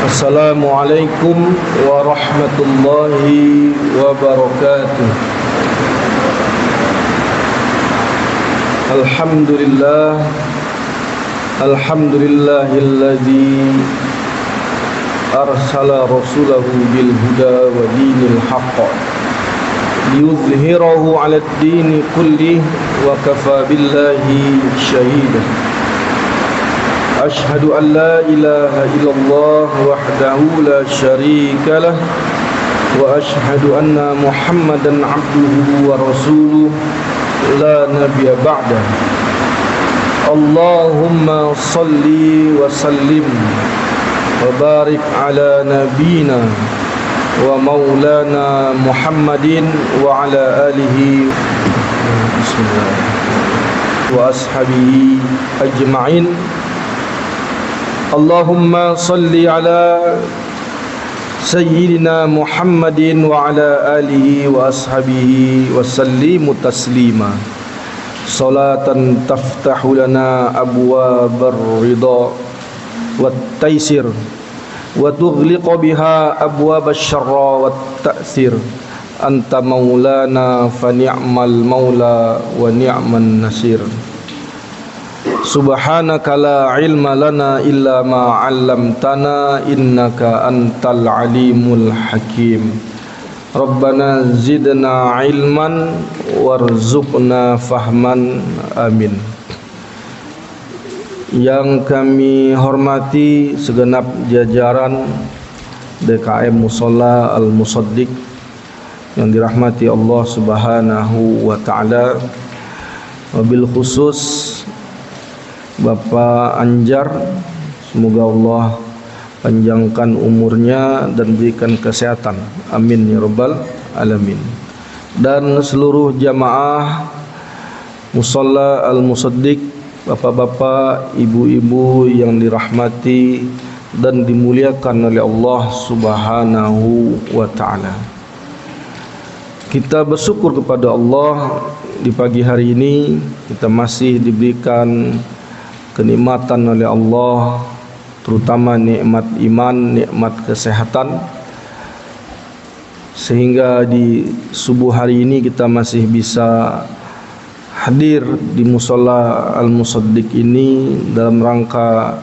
Assalamualaikum warahmatullahi wabarakatuh. Alhamdulillah, alhamdulillahilladzi arsala rasulahu bil huda wa dinil haqq liyuzhirahu 'alad dini kullih wa kafa billahi shahidan. Ashhadu an la ilaha illallah wahdahu la syarika lah wa ashhadu anna Muhammadan 'abduhu wa rasuluh la nabiyya ba'dah. Allahumma salli wa sallim wa barik ala nabina wa maulana Muhammadin wa ala alihi bismillah wa ashabihi ajma'in. Allahumma salli ala Sayyidina Muhammadin wa ala alihi wa ashabihi wa sallimu taslima. Salatan taftahu lana abwabar ridha wat taysir wa tughliqu biha abwabasy syarra wat ta'sir. Anta maulana fa ni'mal maula wa ni'man nasir. Subhanaka la ilma lana illa ma 'allamtana innaka antal alimul hakim. Rabbana zidna ilman warzuqna fahman, amin. Yang kami hormati segenap jajaran DKM Musholla Al-Musaddiq yang dirahmati Allah Subhanahu wa taala, wabil khusus Bapak Anjar, semoga Allah panjangkan umurnya dan berikan kesehatan, amin ya rabbal alamin. Dan seluruh jamaah Musholla Al-Musaddiq, bapak-bapak, ibu-ibu yang dirahmati dan dimuliakan oleh Allah Subhanahu wa taala. Kita bersyukur kepada Allah di pagi hari ini kita masih diberikan kenikmatan oleh Allah, terutama nikmat iman, nikmat kesehatan, sehingga di subuh hari ini kita masih bisa hadir di Musholla Al-Musaddiq ini dalam rangka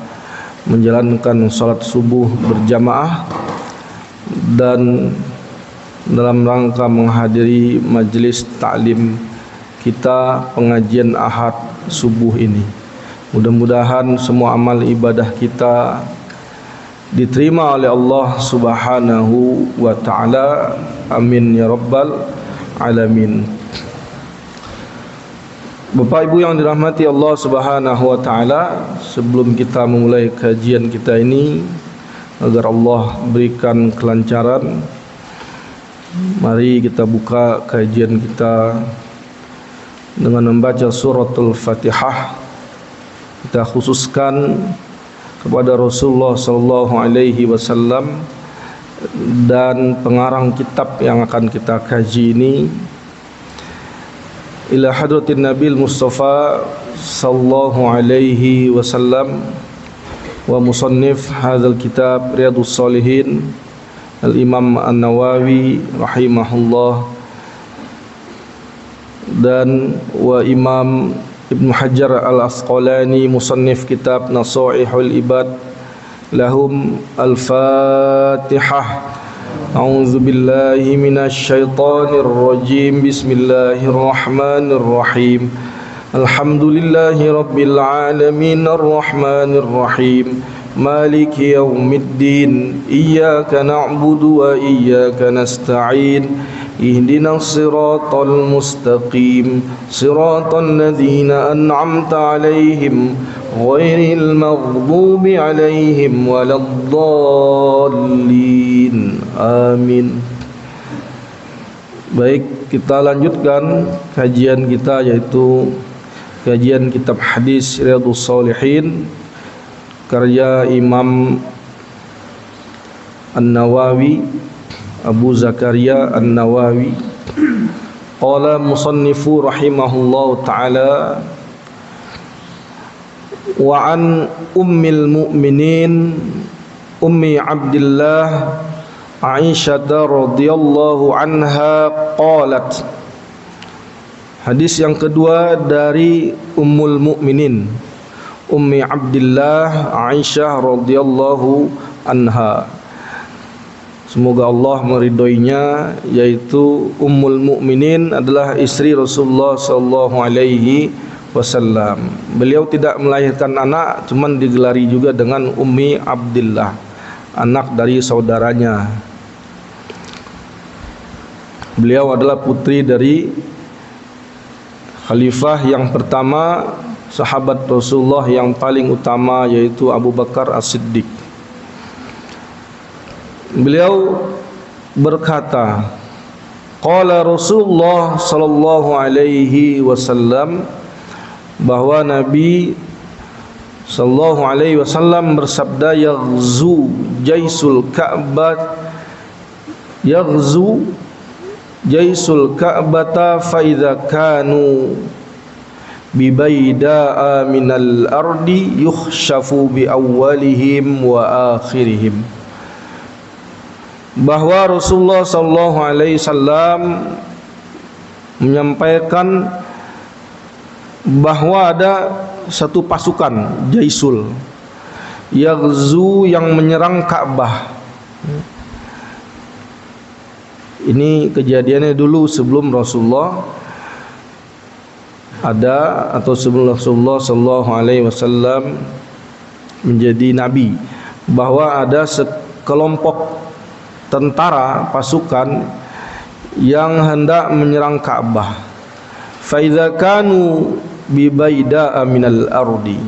menjalankan salat subuh berjamaah dan dalam rangka menghadiri majelis taklim kita pengajian Ahad subuh ini. Mudah-mudahan semua amal ibadah kita diterima oleh Allah Subhanahu wa taala, amin ya rabbal alamin. Bapak Ibu yang dirahmati Allah Subhanahu wa taala, sebelum kita memulai kajian kita ini, agar Allah berikan kelancaran, mari kita buka kajian kita dengan membaca suratul Fatihah. Kita khususkan kepada Rasulullah sallallahu alaihi wasallam dan pengarang kitab yang akan kita kaji ini, ila hadratin Nabil Mustafa sallallahu alaihi wasallam wa musannif hadzal kitab Riyadhus Shalihin Al-Imam An-Nawawi rahimahullah, dan wa Imam Ibnu Hajar Al-Asqalani musannif kitab Nasaihul Ibad. Lahum Al-Fatihah. A'udzu billahi minasy syaithanir rajim. Bismillahirrahmanirrahim. Alhamdulillahi rabbil alamin arrahmanir rahim. Maliki yaumiddin. Iyyaka na'budu wa iyyaka nasta'in. Ihdinas siratal mustaqim, siratal ladzina an'amta 'alaihim ghairil maghdubi 'alaihim waladdallin, amin. Baik, kita lanjutkan kajian kita, yaitu kajian kitab hadis Riyadhus Shalihin karya Imam An-Nawawi, Abu Zakaria An-Nawawi. Qala musannifu rahimahullahu ta'ala wa an ummil mu'minin Ummi Abdillah Aisyah radhiyallahu anha qalat. Hadis yang kedua dari Ummul Mukminin Ummi Abdillah Aisyah radhiyallahu anha, semoga Allah meridhoinya, yaitu Ummul Mukminin adalah istri Rasulullah sallallahu alaihi wasallam. Beliau tidak melahirkan anak, cuman digelari juga dengan Ummi Abdillah, anak dari saudaranya. Beliau adalah putri dari khalifah yang pertama, sahabat Rasulullah yang paling utama, yaitu Abu Bakar As-Siddiq. Beliau berkata, qala Rasulullah sallallahu alaihi wasallam, bahwa Nabi sallallahu alaihi wasallam bersabda, yaghzu jaisul Ka'bata fa idza kanu bi bayda'a minal ardi yukhshafu bi awwalihim wa akhirihim. Bahwa Rasulullah sallallahu alaihi wasallam menyampaikan bahwa ada satu pasukan Jaisul yaghzu, yang menyerang Ka'bah. Ini kejadiannya dulu sebelum Rasulullah ada, atau sebelum Rasulullah sallallahu alaihi wasallam menjadi nabi, bahwa ada sekelompok tentara pasukan yang hendak menyerang Ka'bah. Fa idza kanu bi bayda'a minal ardi,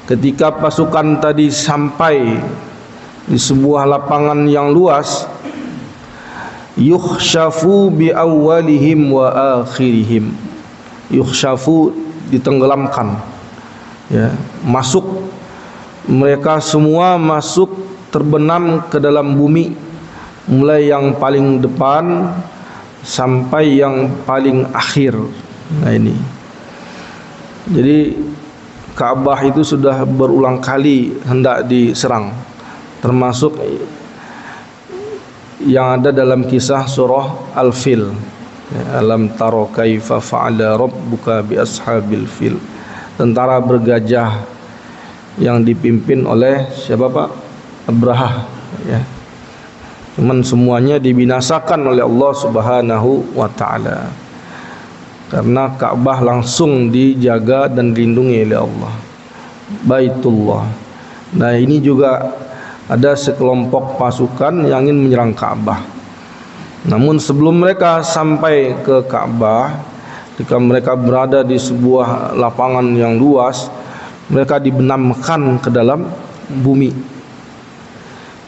ketika pasukan tadi sampai di sebuah lapangan yang luas, yukhshafu bi awwalihim wa akhirihim. Yukhshafu, ditenggelamkan, ya, masuk, mereka semua masuk, terbenam ke dalam bumi, mulai yang paling depan sampai yang paling akhir. Nah ini, jadi Ka'bah itu sudah berulang kali hendak diserang, termasuk yang ada dalam kisah surah Al-Fil, ya, alam taro kaifa fa'ala rabbuka bi ashabil fil, tentara bergajah yang dipimpin oleh siapa Pak? Abraha, ya. Cuman semuanya dibinasakan oleh Allah Subhanahu wa taala, karena Ka'bah langsung dijaga dan dilindungi oleh Allah, Baitullah. Nah ini juga ada sekelompok pasukan yang ingin menyerang Ka'bah. Namun sebelum mereka sampai ke Ka'bah, ketika mereka berada di sebuah lapangan yang luas, mereka dibenamkan ke dalam bumi.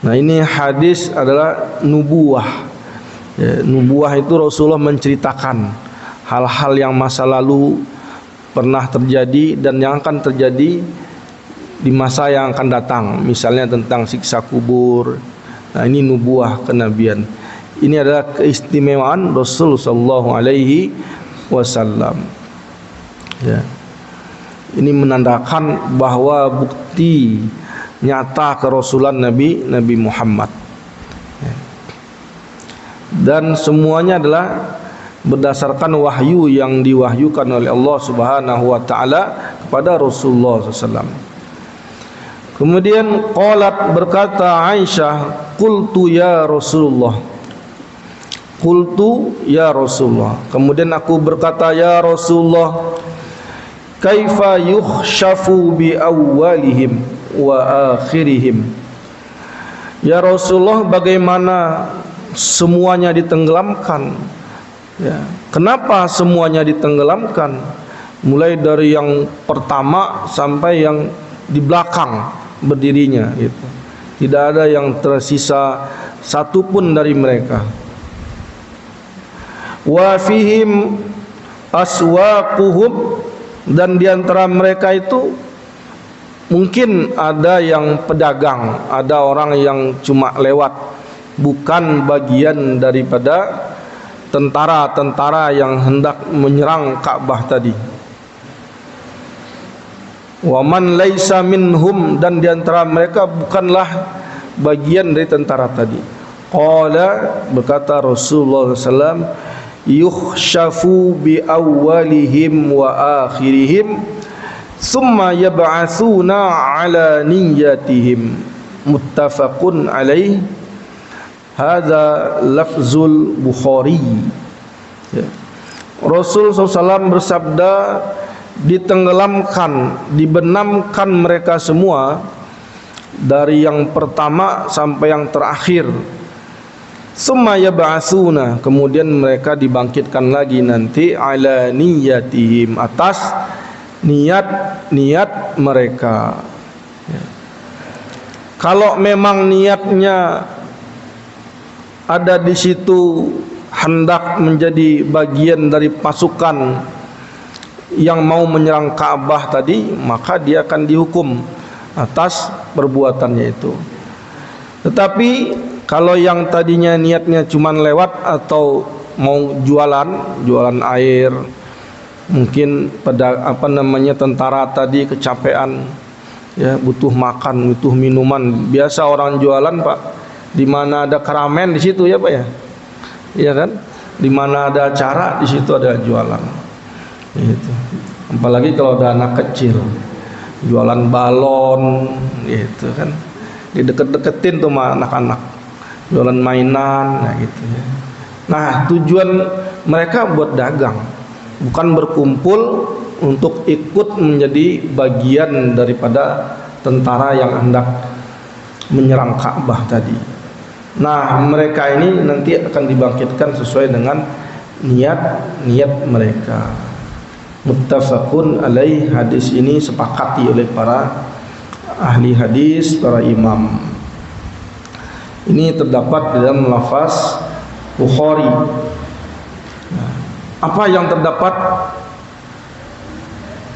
Nah ini hadis adalah nubuwah, ya, nubuwah itu Rasulullah menceritakan hal-hal yang masa lalu pernah terjadi dan yang akan terjadi di masa yang akan datang, misalnya tentang siksa kubur. Nah ini nubuah kenabian. Ini adalah keistimewaan Rasul sallallahu alaihi wasallam, ya. Ini menandakan bahwa bukti nyata kerasulan Nabi Muhammad, ya. Dan semuanya adalah berdasarkan wahyu yang diwahyukan oleh Allah Subhanahu wa taala kepada Rasulullah SAW. Kemudian qalat, berkata Aisyah, qultu ya Rasulullah, qultu ya Rasulullah, kemudian aku berkata, ya Rasulullah, kaifa yukhshafu bi awwalihim wa akhirihim. Ya Rasulullah, bagaimana semuanya ditenggelamkan, ya, kenapa semuanya ditenggelamkan, mulai dari yang pertama sampai yang di belakang berdirinya, gitu. Tidak ada yang tersisa satupun dari mereka. Wa fihim aswaquhum, dan diantara mereka itu mungkin ada yang pedagang, ada orang yang cuma lewat, bukan bagian daripada tentara-tentara yang hendak menyerang Ka'bah tadi. Wa man laisa minhum, dan diantara mereka bukanlah bagian dari tentara tadi. Qala, berkata Rasulullah SAW, yukhshafu bi awwalihim wa akhirihim thumma yab'atsuna ala niyyatihim. Muttafaqun alaih. Hadza lafzul Bukhari. Ya. Rasul SAW bersabda, ditenggelamkan, dibenamkan mereka semua dari yang pertama sampai yang terakhir. Summa yab'atsuna, kemudian mereka dibangkitkan lagi nanti ala niyatihim, atas niat mereka. Ya. Kalau memang niatnya ada di situ hendak menjadi bagian dari pasukan yang mau menyerang Ka'bah tadi, maka dia akan dihukum atas perbuatannya itu. Tetapi kalau yang tadinya niatnya cuma lewat atau mau jualan air, mungkin pada tentara tadi kecapean, ya, butuh makan, butuh minuman. Biasa orang jualan, Pak, di mana ada keramaian di situ, ya Pak, ya, iya kan? Di mana ada acara, di situ ada jualan. Gitu. Apalagi kalau ada anak kecil jualan balon, gitu kan, dideket-deketin tuh sama anak-anak, jualan mainan, nah gitu ya. Nah, tujuan mereka buat dagang, bukan berkumpul untuk ikut menjadi bagian daripada tentara yang hendak menyerang Ka'bah tadi. Nah, mereka ini nanti akan dibangkitkan sesuai dengan niat mereka. Muttafaqun alaih. Hadis ini sepakati oleh para ahli hadis, para imam. Ini terdapat dalam lafaz Bukhari. Nah, apa yang terdapat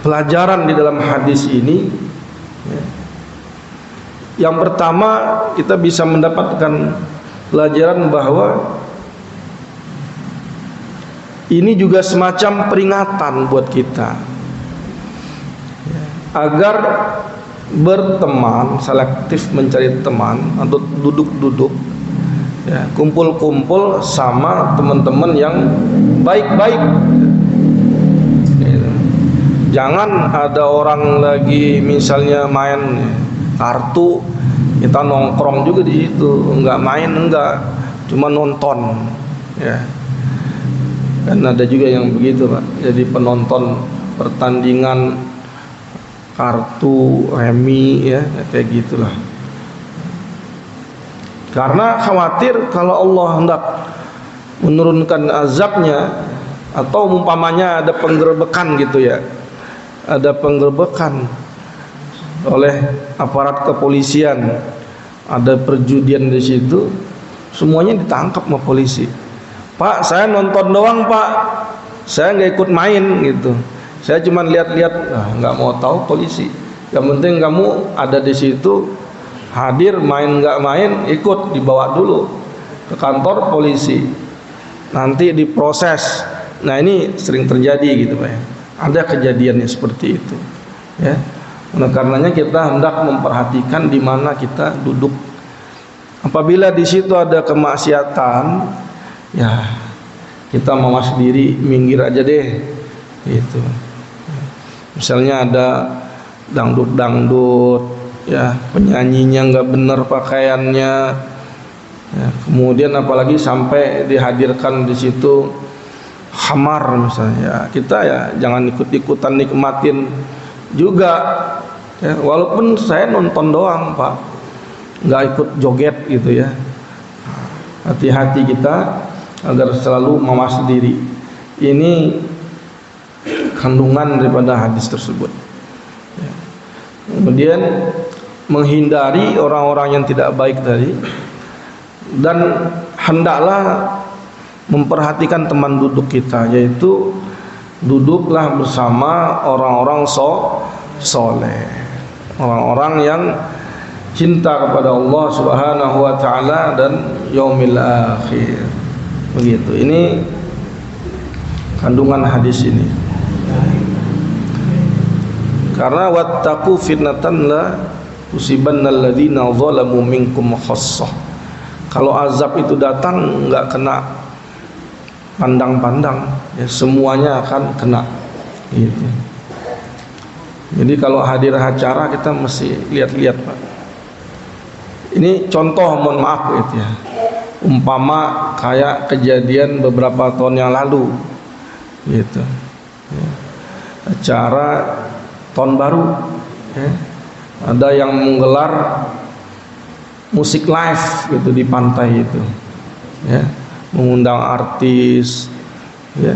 pelajaran di dalam hadis ini? Yang pertama, kita bisa mendapatkan pelajaran bahwa ini juga semacam peringatan buat kita agar berteman, selektif mencari teman atau duduk-duduk, ya, kumpul-kumpul sama teman-teman yang baik-baik. Jangan ada orang lagi misalnya main kartu, kita nongkrong juga di situ, enggak main, enggak, cuma nonton, ya. Dan ada juga yang begitu, Pak, jadi penonton pertandingan kartu, remi, ya, kayak gitulah. Karena khawatir kalau Allah hendak menurunkan azabnya, atau umpamanya ada penggerebekan gitu ya, ada penggerebekan oleh aparat kepolisian, ada perjudian di situ, semuanya ditangkap sama polisi. Pak, saya nonton doang, Pak, saya nggak ikut main gitu, saya cuma lihat-lihat. Nah, nggak mau tahu polisi. Yang penting kamu ada di situ, hadir, main nggak main, ikut, dibawa dulu ke kantor polisi, nanti diproses. Nah, ini sering terjadi gitu, Pak, ya. Ada kejadiannya seperti itu, ya. Nah, karenanya kita hendak memperhatikan di mana kita duduk. Apabila di situ ada kemaksiatan, ya, kita mawas diri, minggir aja deh, gitu. Misalnya ada dangdut, ya, penyanyinya nggak bener pakaiannya, ya, kemudian apalagi sampai dihadirkan di situ khamar misalnya, kita ya jangan ikut-ikutan nikmatin juga, ya, walaupun saya nonton doang, Pak, nggak ikut joget gitu ya. Hati-hati kita agar selalu mawas diri. Ini kandungan daripada hadis tersebut, ya. Kemudian menghindari orang-orang yang tidak baik tadi, dan hendaklah memperhatikan teman duduk kita, yaitu duduklah bersama orang-orang soleh, orang-orang yang cinta kepada Allah Subhanahu wa taala dan yaumil akhir. Begitu. Ini kandungan hadis ini. Karena wattaqu fitnatan la Tusibannal ladzina zalamu minkum khassah. Kalau azab itu datang nggak kena pandang-pandang, ya semuanya akan kena gitu. Jadi kalau hadir acara kita mesti lihat-lihat, Pak. Ini contoh, mohon maaf gitu ya. Umpama kayak kejadian beberapa tahun yang lalu gitu ya. Acara tahun baru ya. Ada yang menggelar musik live gitu di pantai itu ya, mengundang artis ya.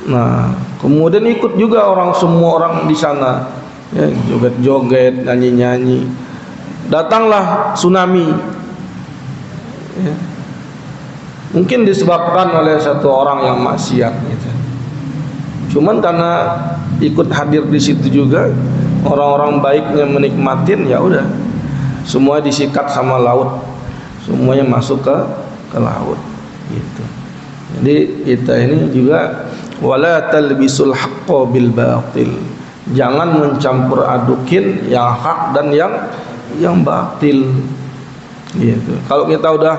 Nah kemudian ikut juga semua orang di sana ya, joget-joget, nyanyi-nyanyi. Datanglah tsunami ya. Mungkin disebabkan oleh satu orang yang maksiat gitu. Cuman karena ikut hadir di situ juga, orang-orang baiknya menikmatin, ya udah semua disikat sama laut, semuanya masuk ke laut gitu. Jadi kita ini juga wala talbisul haqqo bil batil, jangan mencampur adukin yang hak dan yang batil gitu. Kalau kita udah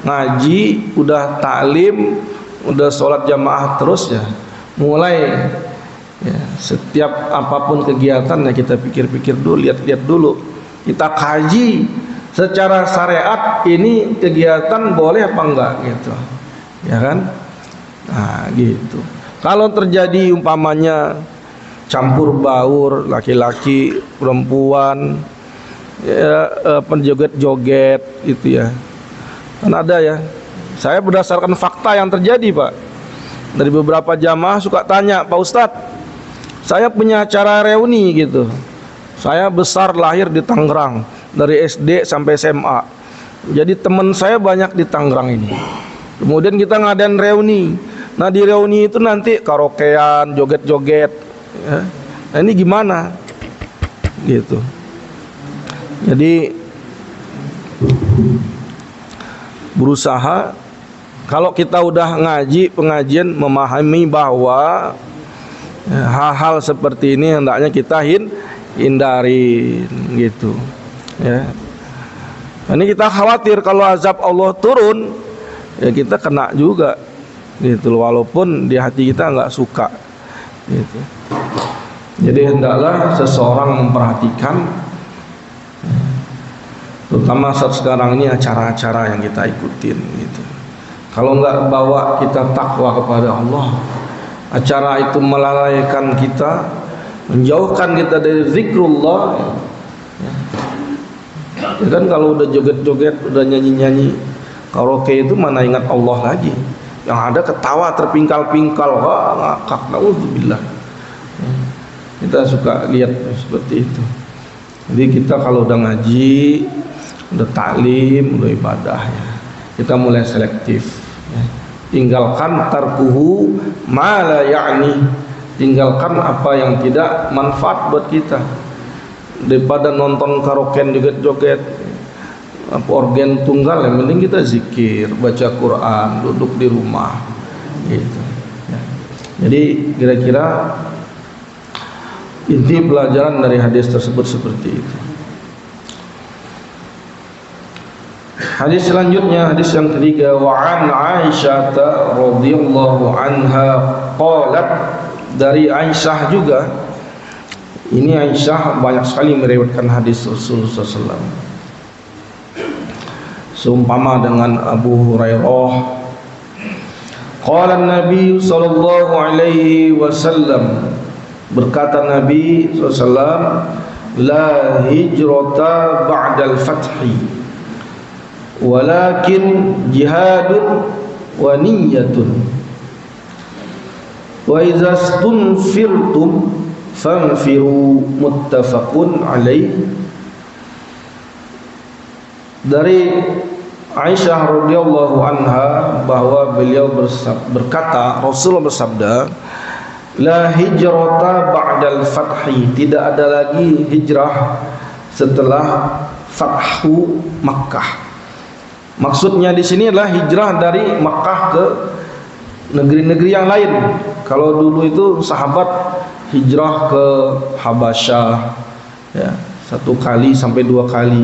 ngaji, udah taklim, udah sholat jamaah terus ya, mulai ya, setiap apapun kegiatan ya kita pikir-pikir dulu, lihat-lihat dulu, kita kaji secara syariat ini kegiatan boleh apa enggak gitu ya kan. Nah gitu. Kalau terjadi umpamanya campur baur laki-laki perempuan ya, penjoget-joget gitu ya, kan ada ya. Saya berdasarkan fakta yang terjadi, Pak, dari beberapa jamaah suka tanya, Pak Ustadz, saya punya acara reuni gitu, saya besar lahir di Tangerang dari SD sampai SMA, jadi teman saya banyak di Tangerang ini. Kemudian kita ngadain reuni. Nah di reuni itu nanti karaokean, joget-joget ya. Nah ini gimana gitu. Jadi berusaha, kalau kita udah ngaji pengajian, memahami bahwa hal-hal seperti ini hendaknya kita hindarin gitu ya. Ini kita khawatir kalau azab Allah turun ya kita kena juga gitu, walaupun di hati kita nggak suka gitu. Jadi hendaklah seseorang memperhatikan, terutama saat sekarang ini acara-acara yang kita ikutin gitu. Kalau nggak bawa kita takwa kepada Allah, acara itu melalaikan kita, menjauhkan kita dari zikrullah ya kan. Kalau udah joget-joget, udah nyanyi-nyanyi, karaoke itu mana ingat Allah lagi, yang ada ketawa terpingkal-pingkal, wah ngakak, naudzubillah. Kita suka lihat seperti itu. Jadi kita kalau udah ngaji, udah taklim, udah ibadah ya, kita mulai selektif ya. Tinggalkan tarkuhu ma la ya'ni, tinggalkan apa yang tidak manfaat buat kita. Daripada nonton karaoke joget-joget, organ tunggal, yang penting kita zikir, baca Quran, duduk di rumah gitu ya. Jadi kira-kira inti pelajaran dari hadis tersebut seperti itu. Hadis selanjutnya, hadis yang ketiga, wa an Aisyah radhiyallahu anha qalat, dari Aisyah juga. Ini Aisyah banyak sekali meriwayatkan hadis Rasulullah SAW. Seumpama dengan Abu Hurairah, qala Nabi sallallahu alaihi wasallam, berkata Nabi SAW, la hijrata ba'dal fathi walakin jihadun wa niyyatun wa idza stunfirtum fanfiru, muttafaqun alaih. Dari Aisyah radhiyallahu anha bahwa beliau berkata, Rasulullah bersabda, la hijrata ba'dal fathi, tidak ada lagi hijrah setelah fathu Makkah. Maksudnya di sini adalah hijrah dari Makkah ke negeri-negeri yang lain. Kalau dulu itu sahabat hijrah ke Habasyah ya, 1 kali sampai 2 kali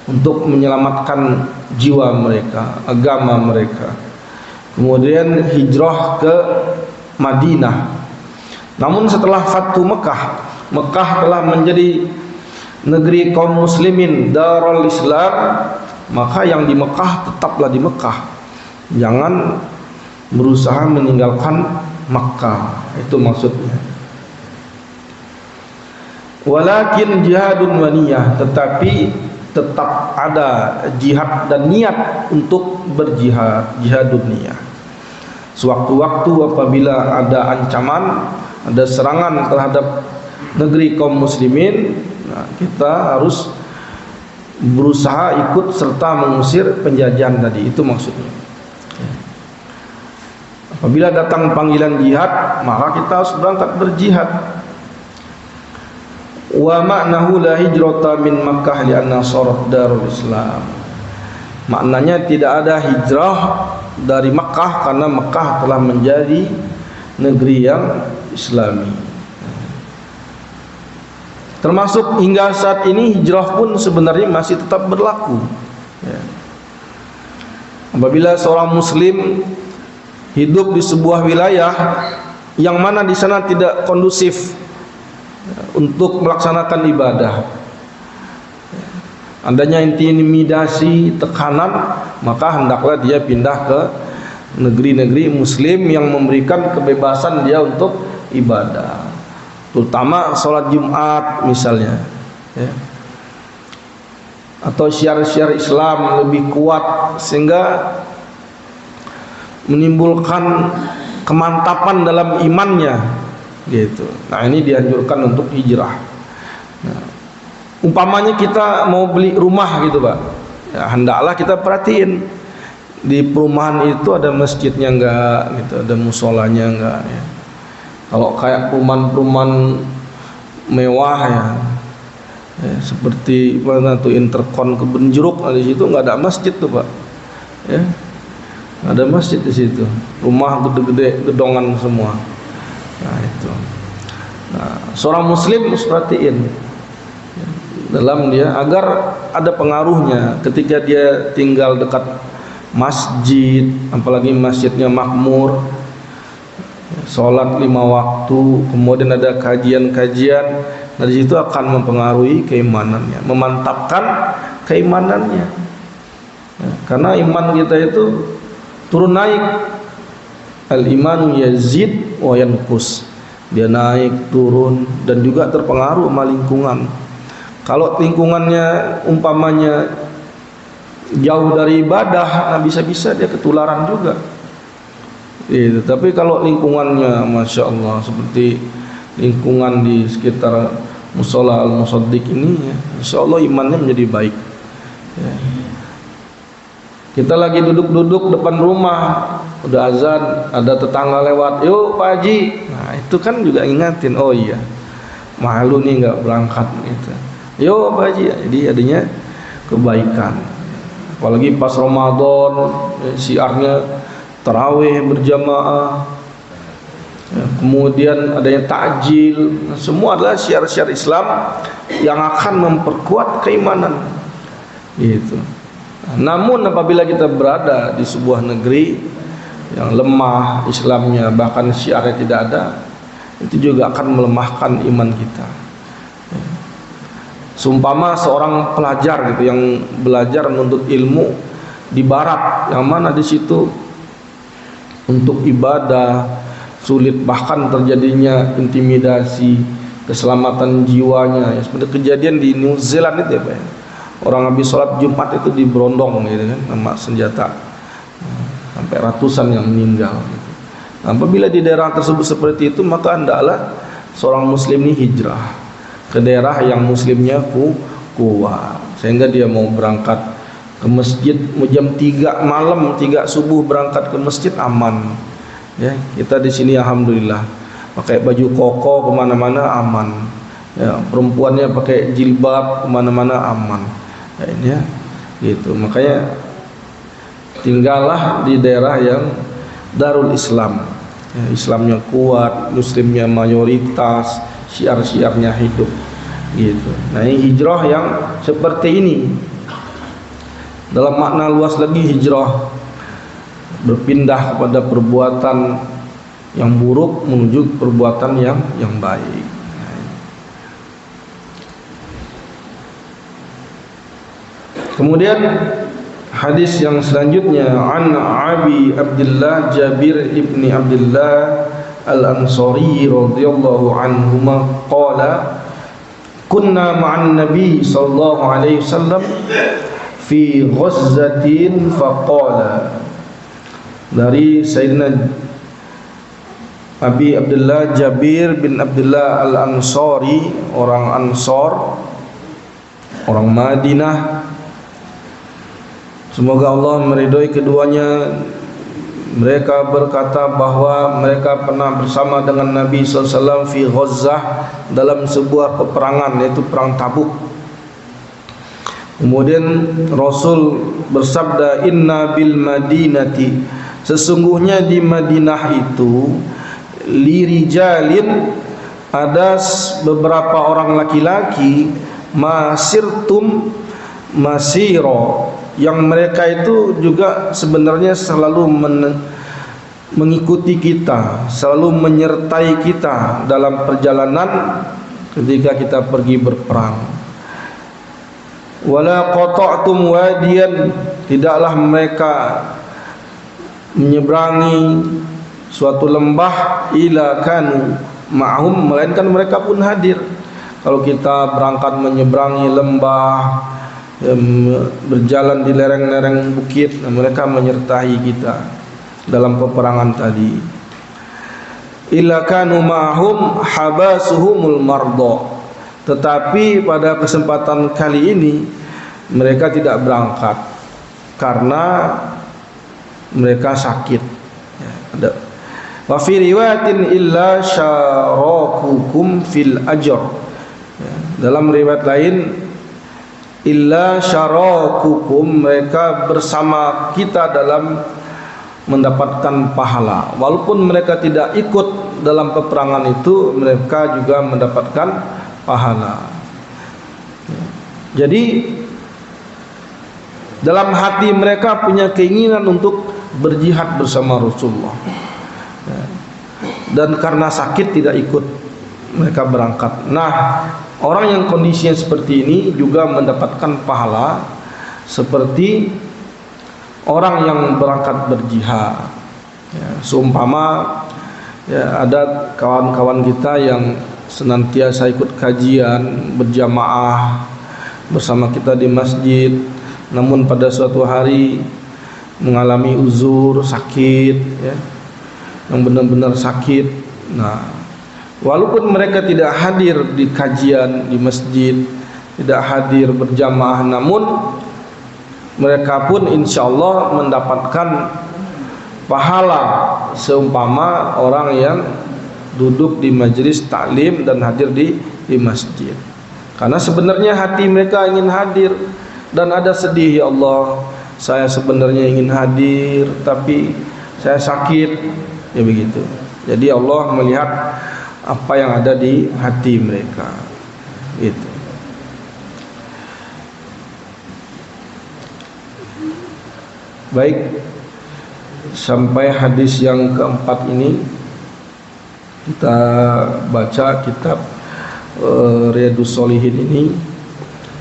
untuk menyelamatkan jiwa mereka, agama mereka. Kemudian hijrah ke Madinah. Namun setelah Fathu Mekah, Mekah telah menjadi negeri kaum muslimin, Darul Islam, maka yang di Mekah tetaplah di Mekah. Jangan berusaha meninggalkan Makkah, itu maksudnya. Walakin jihadun wa niyah, tetapi tetap ada jihad dan niat untuk berjihad, jihadun niyah. Sewaktu-waktu apabila ada ancaman, ada serangan terhadap negeri kaum muslimin, nah, kita harus berusaha ikut serta mengusir penjajahan tadi, itu maksudnya. Apabila datang panggilan jihad, maka kita harus berangkat berjihad. Wa ma'nahu la hijrata min Makkah li'anna sarat darul Islam. Maknanya tidak ada hijrah dari Makkah karena Makkah telah menjadi negeri yang Islami. Termasuk hingga saat ini hijrah pun sebenarnya masih tetap berlaku. Apabila seorang muslim hidup di sebuah wilayah yang mana di sana tidak kondusif untuk melaksanakan ibadah, adanya intimidasi, tekanan, maka hendaklah dia pindah ke negeri-negeri muslim yang memberikan kebebasan dia untuk ibadah, terutama sholat Jumat misalnya, ya. Atau syiar-syiar Islam lebih kuat sehingga menimbulkan kemantapan dalam imannya, gitu. Nah, ini dianjurkan untuk hijrah. Nah, umpamanya kita mau beli rumah gitu, Pak, ya, hendaklah kita perhatiin di perumahan itu ada masjidnya enggak, gitu, ada musolanya enggak, ya. Kalau kayak perumahan-perumahan mewah ya, seperti mana tuh Interkon Kebun Jeruk, di situ enggak ada masjid tuh, Pak, ya. Ada masjid di situ, rumah gede-gede, gedongan semua. Nah, itu. Nah, seorang muslim harus perhatiin dalam dia agar ada pengaruhnya ketika dia tinggal dekat masjid, apalagi masjidnya makmur, sholat 5 waktu, kemudian ada kajian-kajian. Nah, di situ akan mempengaruhi keimanannya, memantapkan keimanannya. Ya, karena iman kita itu turun naik, al-imanu yazid wa yanqus, dia naik turun dan juga terpengaruh sama lingkungan. Kalau lingkungannya umpamanya jauh dari ibadah, nah bisa-bisa dia ketularan juga, gitu. Tapi kalau lingkungannya masya Allah seperti lingkungan di sekitar musola al-musaddiq ini, ya, insya Allah imannya menjadi baik, ya. Kita lagi duduk-duduk depan rumah, udah azan, ada tetangga lewat, yuk Pak Haji. Nah, itu kan juga ingatin, oh iya, malu nih nggak berangkat, gitu. Yuk Pak Haji, jadi adanya kebaikan. Apalagi pas Ramadan, syiarnya tarawih berjamaah, ya, kemudian adanya takjil, nah, semua adalah syiar-syiar Islam yang akan memperkuat keimanan, gitu. Namun apabila kita berada di sebuah negeri yang lemah Islamnya, bahkan syiarnya tidak ada, itu juga akan melemahkan iman kita. Seumpama seorang pelajar gitu yang belajar menuntut ilmu di barat, yang mana di situ untuk ibadah sulit, bahkan terjadinya intimidasi, keselamatan jiwanya, ya, seperti kejadian di New Zealand itu, ya, Pak. Orang habis sholat Jumat itu diberondong, gitu kan, sama senjata, sampai ratusan yang meninggal, gitu. Nah, apabila di daerah tersebut seperti itu, maka hendaklah seorang muslim ini hijrah ke daerah yang muslimnya kuat, sehingga dia mau berangkat ke masjid jam 3 malam, 3 subuh berangkat ke masjid aman, ya. Kita di sini alhamdulillah pakai baju koko kemana-mana aman, ya. Perempuannya pakai jilbab kemana-mana aman, ya, ini ya, gitu. Makanya tinggallah di daerah yang Darul Islam, ya, Islamnya kuat, muslimnya mayoritas, syiar-syiarnya hidup. gitu. Nah, ini hijrah yang seperti ini. Dalam makna luas lagi, hijrah berpindah kepada perbuatan yang buruk menuju perbuatan yang baik. Kemudian hadis yang selanjutnya, an Abi Abdullah Jabir ibni Abdullah Al-Ansari radhiyallahu anhuma qala kunna ma'an nabi sallallahu alaihi wasallam fi ghazzatin faqala. Dari Sayyidina Abi Abdullah Jabir bin Abdullah Al-Ansari, orang Ansor, orang Madinah, semoga Allah meridhoi keduanya. Mereka berkata bahwa mereka pernah bersama dengan Nabi SAW fi Ghazzah, dalam sebuah peperangan, yaitu perang Tabuk. Kemudian Rasul bersabda, inna bil madinati, sesungguhnya di Madinah itu, lirijalin, ada beberapa orang laki-laki, masirtum masiro, yang mereka itu juga sebenarnya selalu mengikuti kita, selalu menyertai kita dalam perjalanan ketika kita pergi berperang. Wala qata'tum wadiyan, tidaklah mereka menyeberangi suatu lembah, ila kanu ma'hum, melainkan mereka pun hadir. Kalau kita berangkat menyeberangi lembah, berjalan di lereng-lereng bukit, mereka menyertai kita dalam peperangan tadi. Illa kanu ma'hum habasuhumul mardo, tetapi pada kesempatan kali ini mereka tidak berangkat karena mereka sakit. Ada wa fi riwayatin illa syarakukum fil ajr, dalam riwayat lain illa syarakukum, mereka bersama kita dalam mendapatkan pahala. Walaupun mereka tidak ikut dalam peperangan itu, mereka juga mendapatkan pahala. Jadi dalam hati mereka punya keinginan untuk berjihad bersama Rasulullah, dan karena sakit tidak ikut mereka berangkat. Nah, orang yang kondisinya seperti ini juga mendapatkan pahala seperti orang yang berangkat berjihad. Seumpama ada kawan-kawan kita yang senantiasa ikut kajian berjamaah bersama kita di masjid, namun pada suatu hari mengalami uzur, sakit, yang benar-benar sakit. Nah, walaupun mereka tidak hadir di kajian di masjid, tidak hadir berjamaah, namun mereka pun insya Allah mendapatkan pahala seumpama orang yang duduk di majelis taklim dan hadir di masjid. Karena sebenarnya hati mereka ingin hadir dan ada sedih, ya Allah, saya sebenarnya ingin hadir tapi saya sakit, ya begitu. Jadi Allah melihat apa yang ada di hati mereka. Itu. Baik, sampai hadis yang keempat ini kita baca kitab Riyadhus Shalihin ini.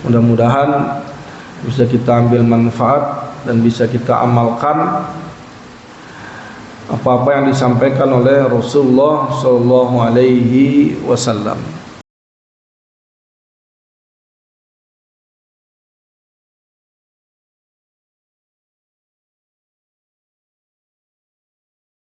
Mudah-mudahan bisa kita ambil manfaat dan bisa kita amalkan apa-apa yang disampaikan oleh Rasulullah sallallahu alaihi wasallam.